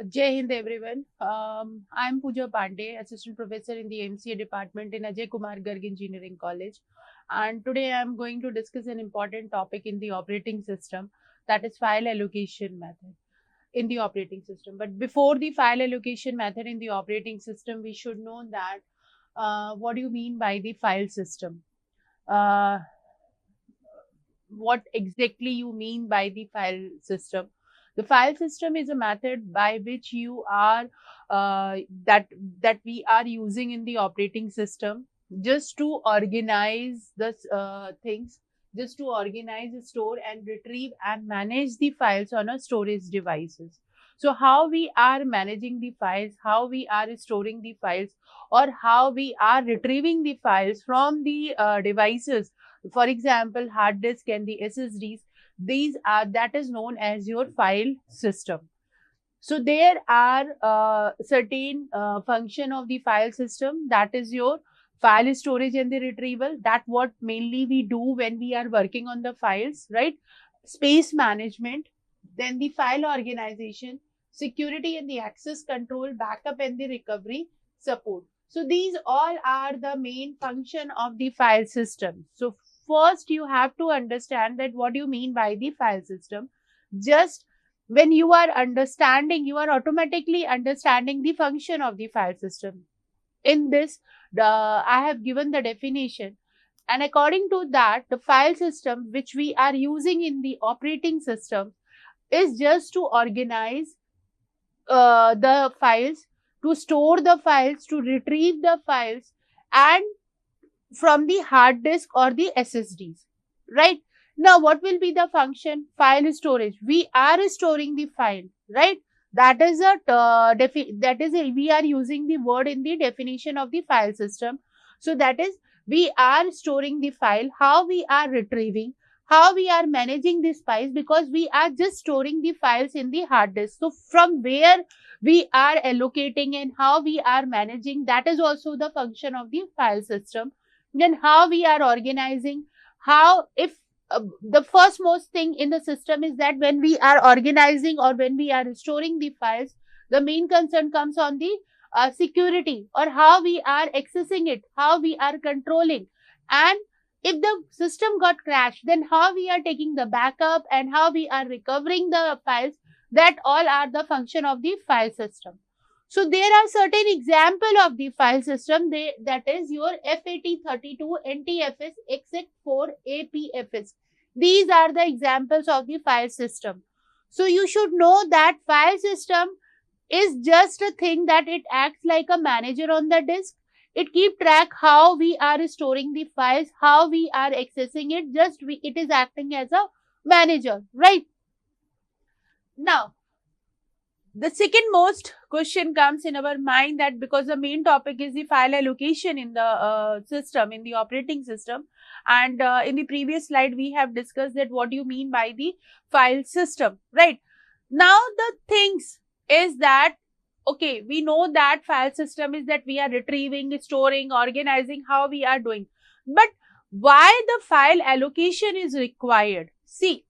Jai Hind everyone. I'm Pooja Pandey, Assistant Professor in the MCA department in Ajay Kumar Garg Engineering College. And today I'm going to discuss an important topic in the operating system, that is file allocation method in the operating system. But before the file allocation method in the operating system, we should know that what do you mean by the file system? Uh, what exactly you mean by the file system? The file system is a method by which you are uh, that that we are using in the operating system just to organize the things, just to organize, store and retrieve and manage the files on a storage devices. So how we are managing the files, how we are storing the files, or how we are retrieving the files from the devices, for example hard disk and the ssds, these are that is known as your file system. So there are certain function of the file system, that is your file storage and the retrieval, that what mainly we do when we are working on the files, right? Space management, then the file organization, security and the access control, backup and the recovery support. So these all are the main function of the file system. So first you have to understand that what you mean by the file system. Just when you are understanding, you are automatically understanding the function of the file system. In this, I have given the definition, and according to that, the file system which we are using in the operating system is just to organize the files, to store the files, to retrieve the files, and from the hard disk or the SSDs, right? Now, what will be the function? File storage. We are storing the file, right? That is we are using the word in the definition of the file system. So that is, we are storing the file. How we are retrieving, how we are managing these files, because we are just storing the files in the hard disk. So from where we are allocating and how we are managing, that is also the function of the file system. Then how we are organizing, how if the first most thing in the system is that when we are organizing or when we are storing the files, the main concern comes on the security, or how we are accessing it, how we are controlling, and if the system got crashed, then how we are taking the backup and how we are recovering the files. That all are the function of the file system. So there are certain example of the file system, that is your FAT32, NTFS, exec4, APFS. These are the examples of the file system. So you should know that file system is just a thing that it acts like a manager on the disk. It keep track how we are storing the files, how we are accessing it. It is acting as a manager, right? Now, the second most question comes in our mind, that because the main topic is the file allocation in the system, in the operating system, and in the previous slide we have discussed that what do you mean by the file system, right? Now the things is that, okay, we know that file system is that we are retrieving, storing, organizing, how we are doing, but why the file allocation is required? See,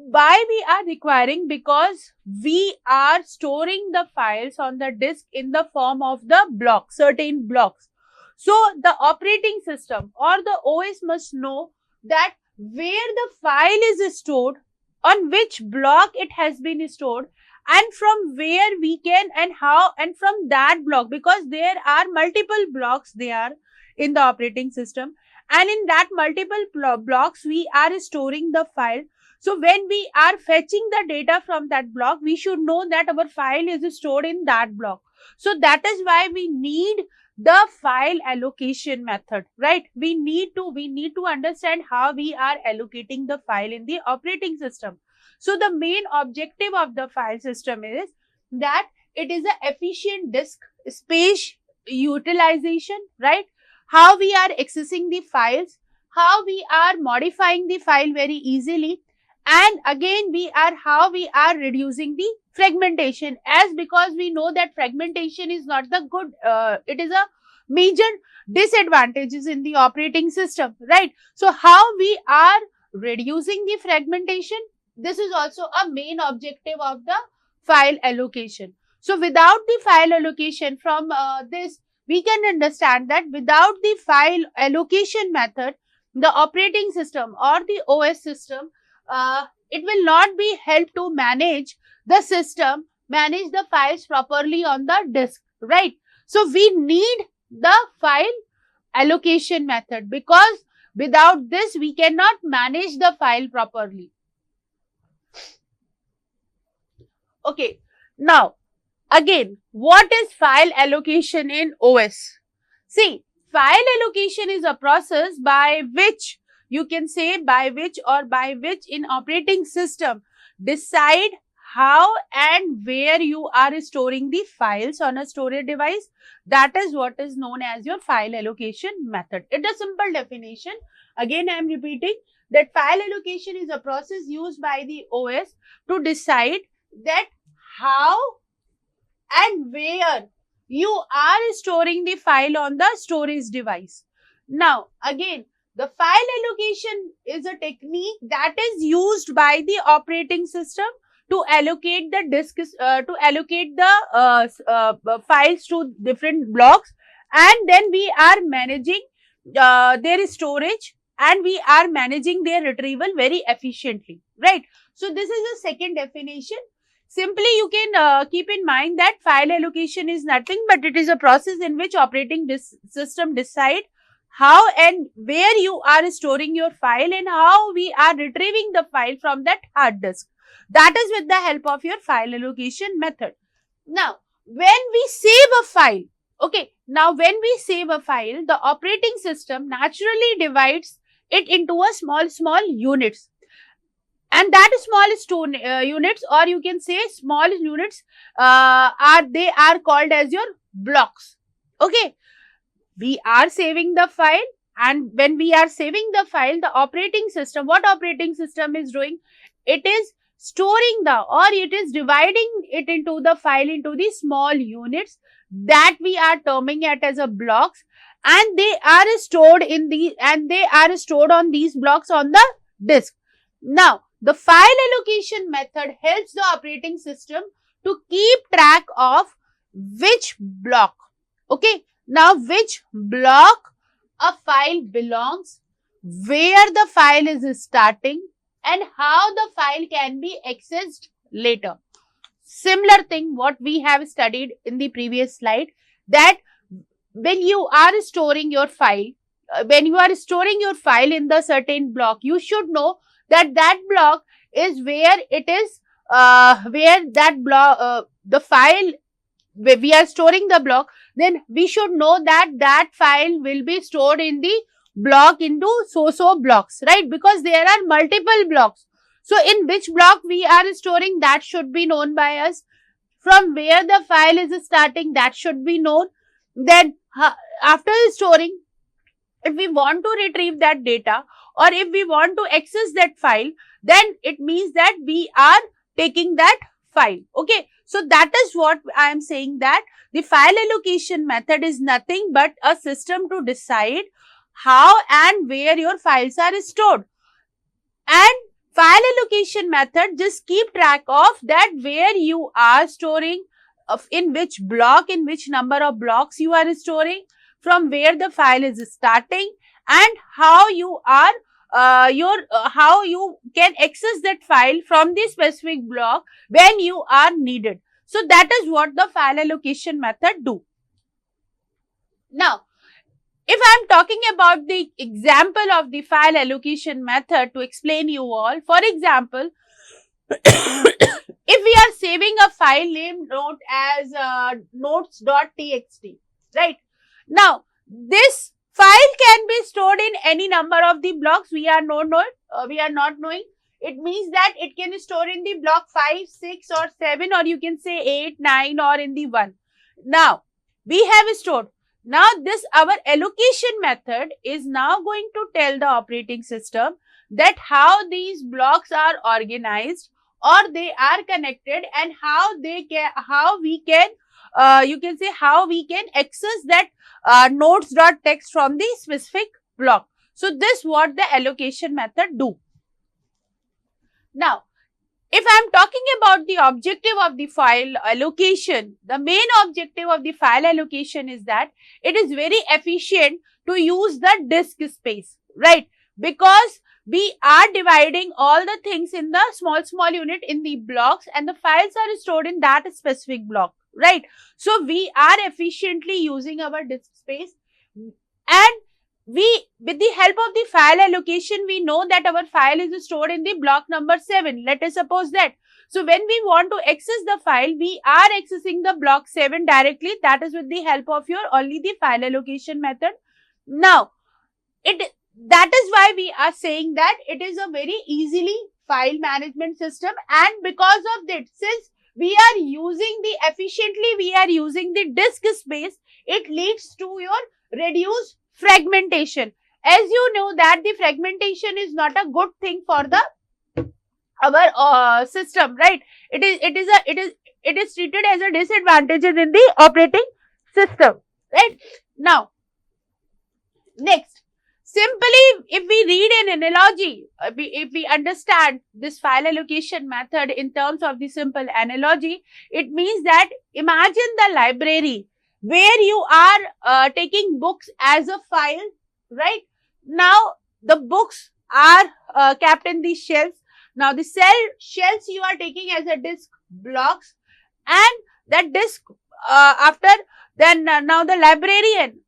why we are requiring? Because we are storing the files on the disk in the form of the blocks, certain blocks. So the operating system or the OS must know that where the file is stored, on which block it has been stored, and from where we can, and how, and from that block, because there are multiple blocks there in the operating system, and in that multiple blocks we are storing the file. So when we are fetching the data from that block, we should know that our file is stored in that block. So that is why we need the file allocation method, right? We need to understand how we are allocating the file in the operating system. So the main objective of the file system is that it is an efficient disk space utilization, right? How we are accessing the files, how we are modifying the file very easily, and again how we are reducing the fragmentation, as because we know that fragmentation is not the good, it is a major disadvantages in the operating system, right? So how we are reducing the fragmentation, this is also a main objective of the file allocation. So without the file allocation, from this we can understand that without the file allocation method, the operating system or the OS system, it will not be helped to manage the system, manage the files properly on the disk, right? So we need the file allocation method, because without this we cannot manage the file properly. Okay, now again, what is file allocation in OS? See, file allocation is a process by which, you can say by which in operating system decide how and where you are storing the files on a storage device. That is what is known as your file allocation method. It's a simple definition. Again, I am repeating that file allocation is a process used by the OS to decide that how and where you are storing the file on the storage device. Now, again, the file allocation is a technique that is used by the operating system to allocate the disk, files to different blocks, and then we are managing their storage, and we are managing their retrieval very efficiently, right? So this is the second definition. Simply, you can keep in mind that file allocation is nothing but it is a process in which operating system decide how and where you are storing your file and how we are retrieving the file from that hard disk. That is with the help of your file allocation method. Now, when we save a file, the operating system naturally divides it into a small units. And that small units, or you can say small units, are called as your blocks. Okay, we are saving the file, and when we are saving the file, the operating system, what operating system is doing? It is storing it is dividing it into the file into the small units that we are terming it as a blocks, and they are stored on these blocks on the disk. Now, the file allocation method helps the operating system to keep track of which block, which block a file belongs, where the file is starting, and how the file can be accessed later. Similar thing what we have studied in the previous slide, that when you are storing your file, in the certain block, you should know that block is where it is, the file, where we are storing the block, then we should know that file will be stored in the block into so blocks, right? Because there are multiple blocks. So, in which block we are storing, that should be known by us. From where the file is starting, that should be known. Then, after storing, if we want to retrieve that data, or if we want to access that file, then it means that we are taking that file. Okay, so that is what I am saying, that the file allocation method is nothing but a system to decide how and where your files are stored. And file allocation method just keep track of that where you are storing, in which block, in which number of blocks you are storing, from where the file is starting, and how you are how you can access that file from the specific block when you are needed. So that is what the file allocation method do. Now, if I am talking about the example of the file allocation method to explain you all, for example, if we are saving a file name note as notes.txt, right? Now, this file can be stored in any number of the blocks. We are not knowing. It means that it can store in the block 5, 6 or 7, or you can say 8, 9 or in the 1. Now, we have stored. Now, our allocation method is now going to tell the operating system that how these blocks are organized or they are connected, and how we can access that notes.txt from the specific block. So, this what the allocation method do. Now, if I'm talking about the objective of the file allocation, the main objective of the file allocation is that it is very efficient to use the disk space, right? Because we are dividing all the things in the small unit in the blocks, and the files are stored in that specific block, right? So we are efficiently using our disk space, and we, with the help of the file allocation, we know that our file is stored in the block number 7. Let us suppose that. So when we want to access the file, we are accessing the block 7 directly. That is with the help of your only the file allocation method. Now, that is why we are saying that it is a very easily file management system, and because of that, since we are using the disk space, it leads to your reduced fragmentation. As you know that the fragmentation is not a good thing for our system, right? It is treated as a disadvantage in the operating system, right? Now, next, simply if we read an analogy, if we understand this file allocation method in terms of the simple analogy, it means that imagine the library where you are taking books as a file, right? Now, the books are kept in the shelves. Now, the shelves you are taking as a disk blocks, and that disk after then now the librarian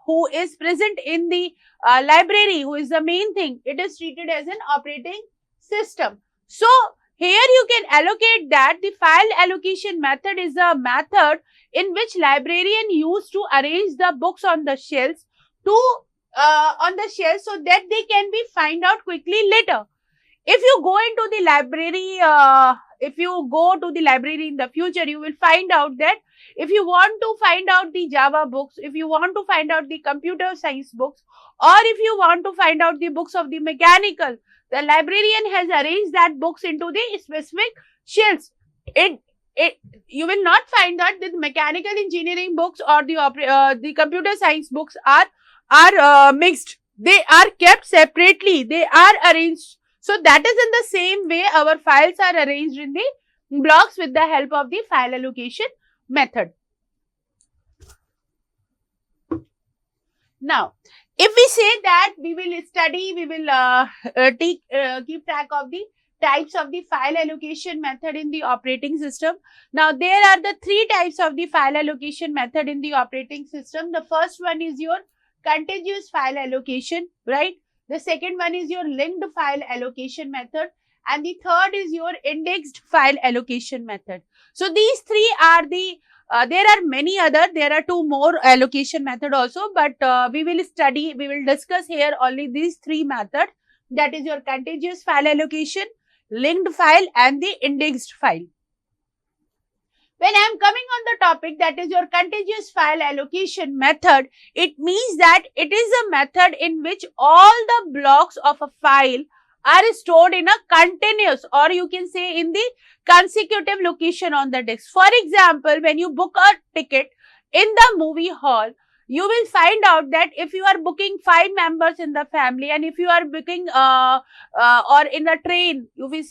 who is present in the library, who is the main thing, it is treated as an operating system. So, here you can allocate that the file allocation method is a method in which librarian used to arrange the books on the shelves so that they can be find out quickly later. If you go into the library, in the future, you will find out that if you want to find out the Java books, if you want to find out the computer science books, or if you want to find out the books of the mechanical, the librarian has arranged that books into the specific shelves. You will not find that the mechanical engineering books or the computer science books are mixed. They are kept separately. They are arranged. So that is in the same way our files are arranged in the blocks with the help of the file allocation method. Now, if we say that we will keep track of the types of the file allocation method in the operating system. Now, there are the 3 types of the file allocation method in the operating system. The first one is your contiguous file allocation, right? The second one is your linked file allocation method, and the third is your indexed file allocation method. So these 3 are the there are many other, there are 2 more allocation method also, but we will discuss here only these 3 methods, that is your contiguous file allocation, linked file, and the indexed file. When I am coming on the topic, that is your contiguous file allocation method, it means that it is a method in which all the blocks of a file are stored in a continuous, or you can say in the consecutive location on the disk. For example, when you book a ticket in the movie hall, you will find out that if you are booking 5 members in the family, and if you are booking or in a train, you will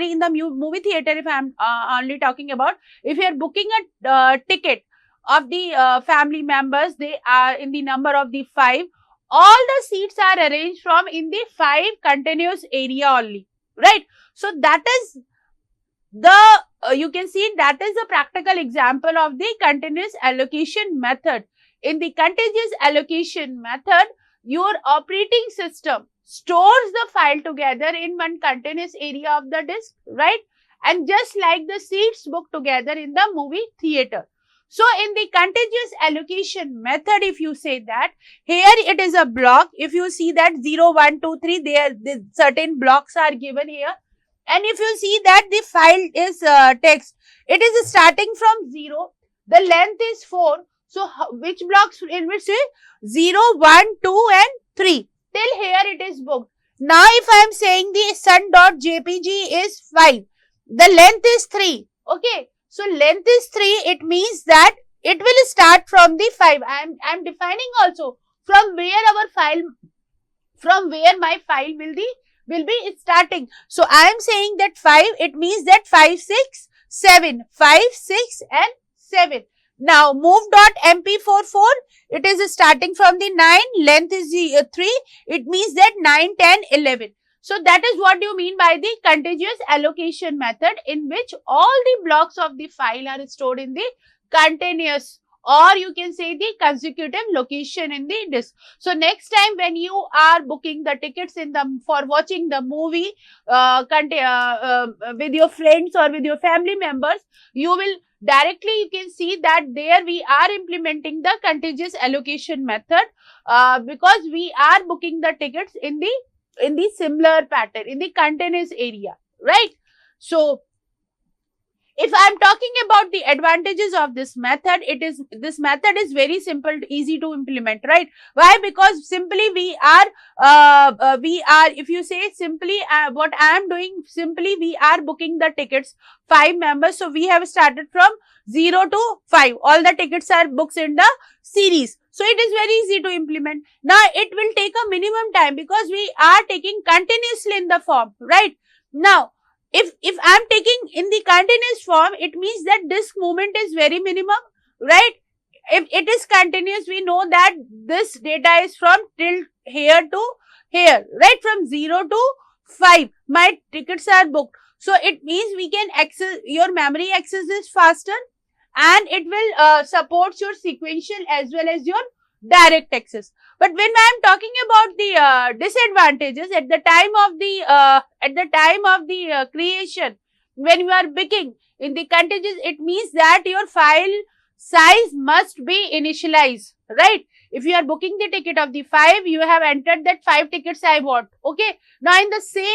in the movie theater, if I am only talking about, if you are booking a ticket of the family members, they are in the number of the 5. All the seats are arranged from in the 5 continuous area only, right? So that is the you can see that is a practical example of the continuous allocation method. In the contiguous allocation method, your operating system stores the file together in one continuous area of the disk, right? And just like the seats booked together in the movie theater. So, in the contiguous allocation method, if you say that, here it is a block. If you see that 0, 1, 2, 3, the certain blocks are given here. And if you see that the file is text, it is starting from 0, the length is 4. So, which blocks in which say 0, 1, 2 and 3. Till here it is booked. Now, if I am saying the sun.jpg is 5, the length is 3. Okay. So, length is 3. It means that it will start from the 5. I am defining also from where my file will be will be starting. So I am saying that 5, it means that 5, 6, 7, 5, 6 and 7. Now move dot MP44, it is starting from the 9, length is the 3, it means that 9, 10, 11. So that is what you mean by the contiguous allocation method, in which all the blocks of the file are stored in the continuous, or you can say the consecutive location in the disk. So next time when you are booking the tickets for watching the movie with your friends or with your family members, you will directly, you can see that there we are implementing the contiguous allocation method, because we are booking the tickets in the similar pattern, in the continuous area, right? So if I am talking about the advantages of this method, this method is very simple, easy to implement, right? Why? Because simply we are, if you say simply, what I am doing, simply we are booking the tickets, 5 members. So we have started from 0 to 5. All the tickets are booked in the series. So it is very easy to implement. Now it will take a minimum time because we are taking continuously in the form, right? Now, if I am taking in the continuous form, it means that disk movement is very minimum, right? If it is continuous, we know that this data is from till here to here, right? From 0 to 5, my tickets are booked. So it means we can access, your memory access is faster, and it will support your sequential as well as your direct access. But when I am talking about the disadvantages at the time of the creation, when you are booking in the contiguous, it means that your file size must be initialized, right? If you are booking the ticket of the 5, you have entered that 5 tickets I want. Okay. Now in the same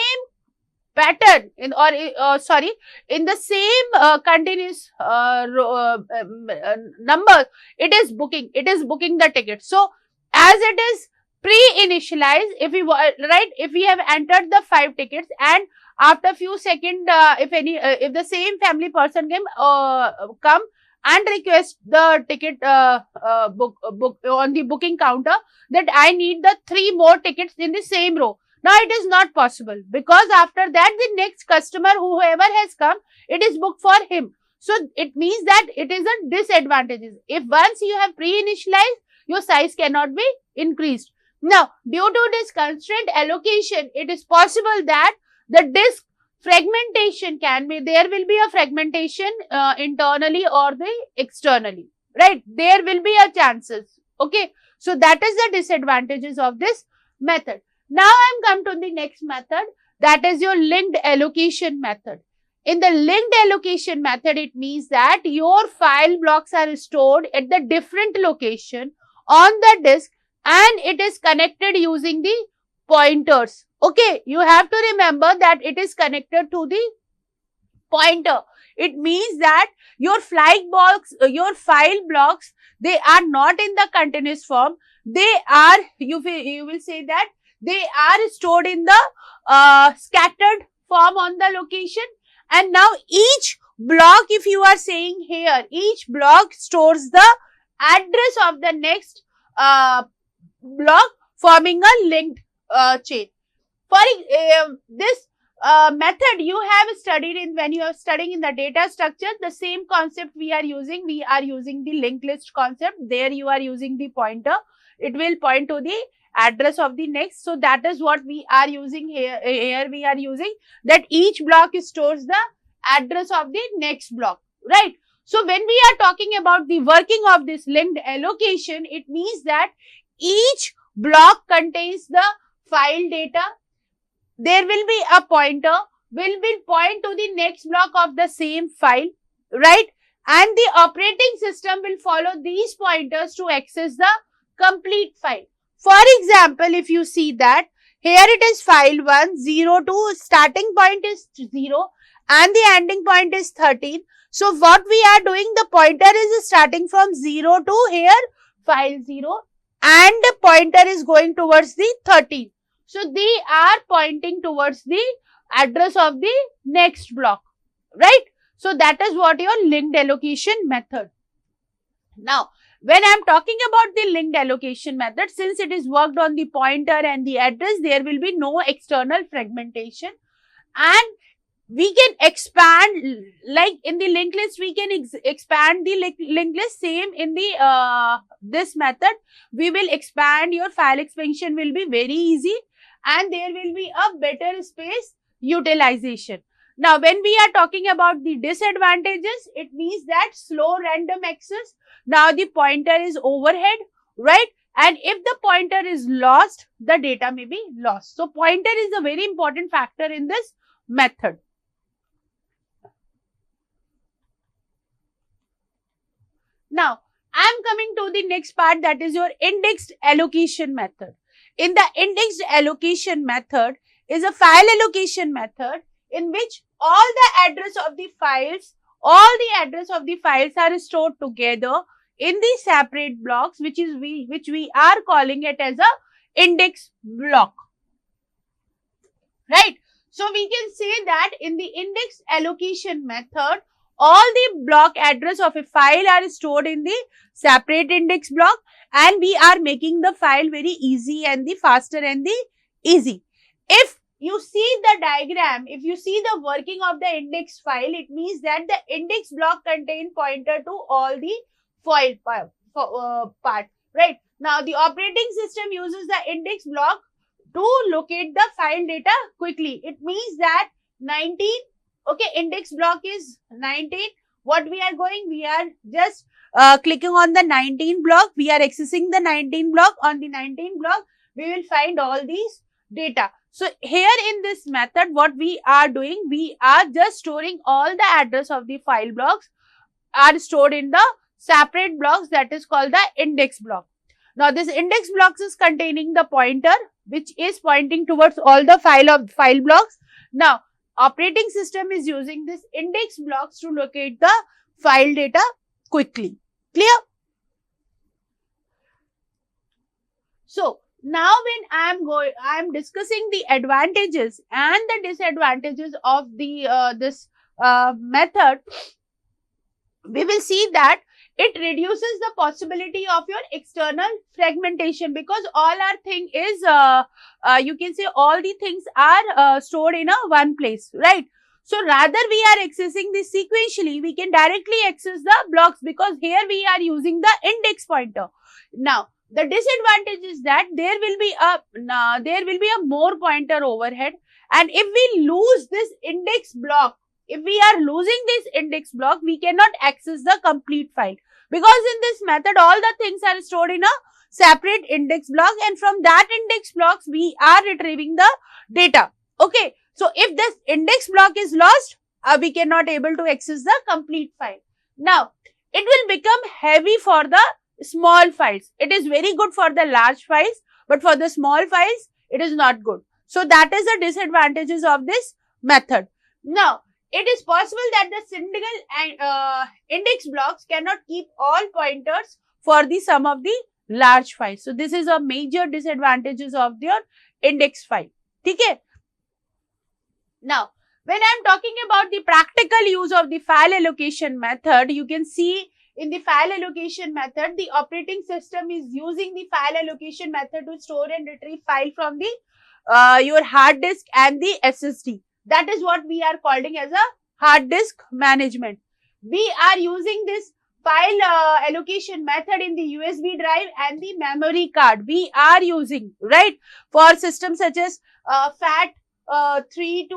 pattern, in the same continuous number, it is booking the ticket. So as it is pre-initialized, if we have entered the 5 tickets, and after few seconds, if the same family person can come and request the ticket book on the booking counter, that I need the 3 more tickets in the same row. Now it is not possible, because after that the next customer, whoever has come, it is booked for him. So it means that it is a disadvantage. If once you have pre-initialized, your size cannot be increased. Now, due to this constraint allocation, it is possible that the disk fragmentation there will be a fragmentation internally or the externally, right? There will be a chances. Okay. So that is the disadvantages of this method. Now I am come to the next method, that is your linked allocation method. In the linked allocation method, it means that your file blocks are stored at the different location on the disk, and it is connected using the pointers. Okay, you have to remember that it is connected to the pointer. It means that your file blocks, they are not in the continuous form. They are, you will say that they are stored in the scattered form on the location. And now each block, if you are saying here, each block stores the address of the next block, forming a linked chain. For this method you have studied in, when you are studying in the data structure, the same concept we are using the linked list concept. There you are using the pointer. It will point to the address of the next. So that is what we are using here. Here we are using that each block stores the address of the next block, right? So when we are talking about the working of this linked allocation, it means that each block contains the file data. There will be a pointer, will point to the next block of the same file, right? And the operating system will follow these pointers to access the complete file. For example, if you see that here it is file 1, 0, 2, starting point is 0 and the ending point is 13. So what we are doing, the pointer is starting from 0 to here, file 0, and the pointer is going towards the 13. So they are pointing towards the address of the next block, right? So that is what your linked allocation method. Now, When I'm talking about the linked allocation method, since it is worked on the pointer and the address, there will be no external fragmentation, and we can expand, like in the linked list, we can expand the linked list. Same in the this method, we will expand. Your file expansion will be very easy, and there will be a better space utilization. Now, when we are talking about the disadvantages, it means that slow random access. Now, the pointer is overhead, right? And if the pointer is lost, the data may be lost. So, pointer is a very important factor in this method. Now, I am coming to the next part, that is your indexed allocation method. In the indexed allocation method is a file allocation method in which all the address of the files are stored together in the separate blocks, which we are calling it as a index block, right? So we can say that in the index allocation method, all the block address of a file are stored in the separate index block, and we are making the file very easy and the faster and the easy. If you see the diagram, if you see the working of the index file, it means that the index block contain pointer to all the file part, right? Now, the operating system uses the index block to locate the file data quickly. It means that 19, okay, index block is 19. What we are going, we are just clicking on the 19 block. We are accessing the 19 block. On the 19 block, we will find all these data. So, here in this method, what we are doing, we are just storing all the address of the file blocks are stored in the separate blocks, that is called the index block. Now, this index blocks is containing the pointer, which is pointing towards all the file blocks. Now, operating system is using this index blocks to locate the file data quickly. Clear? So, now when I am discussing the advantages and the disadvantages of the this method, we will see that it reduces the possibility of your external fragmentation, because all our thing is you can say all the things are stored in a one place, right? So rather we are accessing this sequentially, we can directly access the blocks, because here we are using the index pointer. Now, the disadvantage is that there will be a more pointer overhead, and if we lose this index block, if we are losing this index block, we cannot access the complete file, because in this method all the things are stored in a separate index block, and from that index blocks we are retrieving the data. Okay, so if this index block is lost, we cannot able to access the complete file. Now, it will become heavy for the small files. It is very good for the large files, but for the small files, it is not good. So that is the disadvantages of this method. Now, it is possible that the single index blocks cannot keep all pointers for the sum of the large files. So this is a major disadvantages of your index file. Okay. Now, when I am talking about the practical use of the file allocation method, you can see in the file allocation method, the operating system is using the file allocation method to store and retrieve file from the your hard disk and the SSD. That is what we are calling as a hard disk management. We are using this file allocation method in the USB drive and the memory card. We are using, right, for systems such as FAT32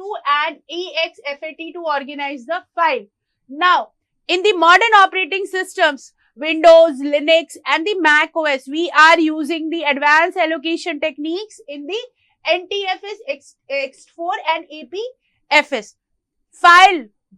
and EXFAT to organize the file. Now, in the modern operating systems, Windows, Linux and the Mac OS, we are using the advanced allocation techniques in the NTFS, X4 and APFS.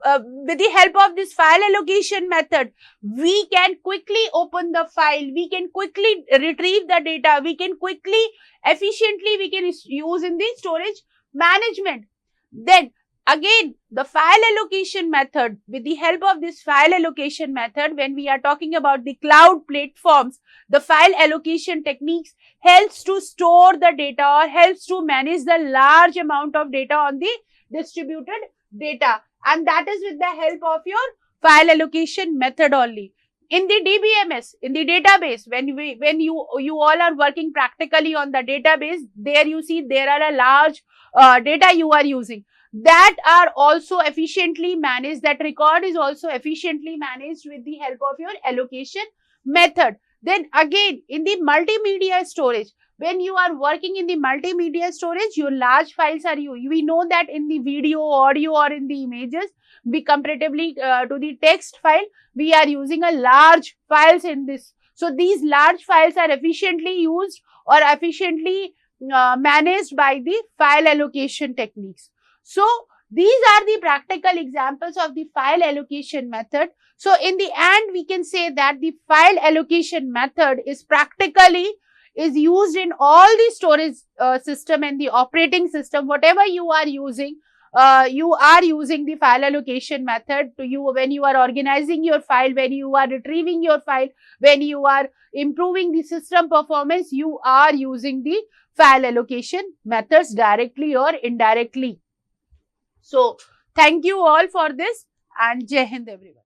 With the help of this file allocation method, we can quickly open the file, we can quickly retrieve the data, we can quickly, efficiently, we can use in the storage management. Then again, the file allocation method, with the help of this file allocation method, when we are talking about the cloud platforms, the file allocation techniques helps to store the data or helps to manage the large amount of data on the distributed data, and that is with the help of your file allocation method only. in the DBMS, in the database, when you all are working practically on the database, there you see there are a large data you are using, that are also efficiently managed. That record is also efficiently managed with the help of your allocation method. Then again, in the multimedia storage, when you are working in the multimedia storage, your large files are we know that in the video, audio, or in the images, we comparatively to the text file, we are using a large files in this. So these large files are efficiently used or efficiently managed by the file allocation techniques. So these are the practical examples of the file allocation method. So in the end, we can say that the file allocation method is practically is used in all the storage system and the operating system, whatever you are using the file allocation method to you when you are organizing your file, when you are retrieving your file, when you are improving the system performance, you are using the file allocation methods directly or indirectly. So thank you all for this, and Jai Hind everyone.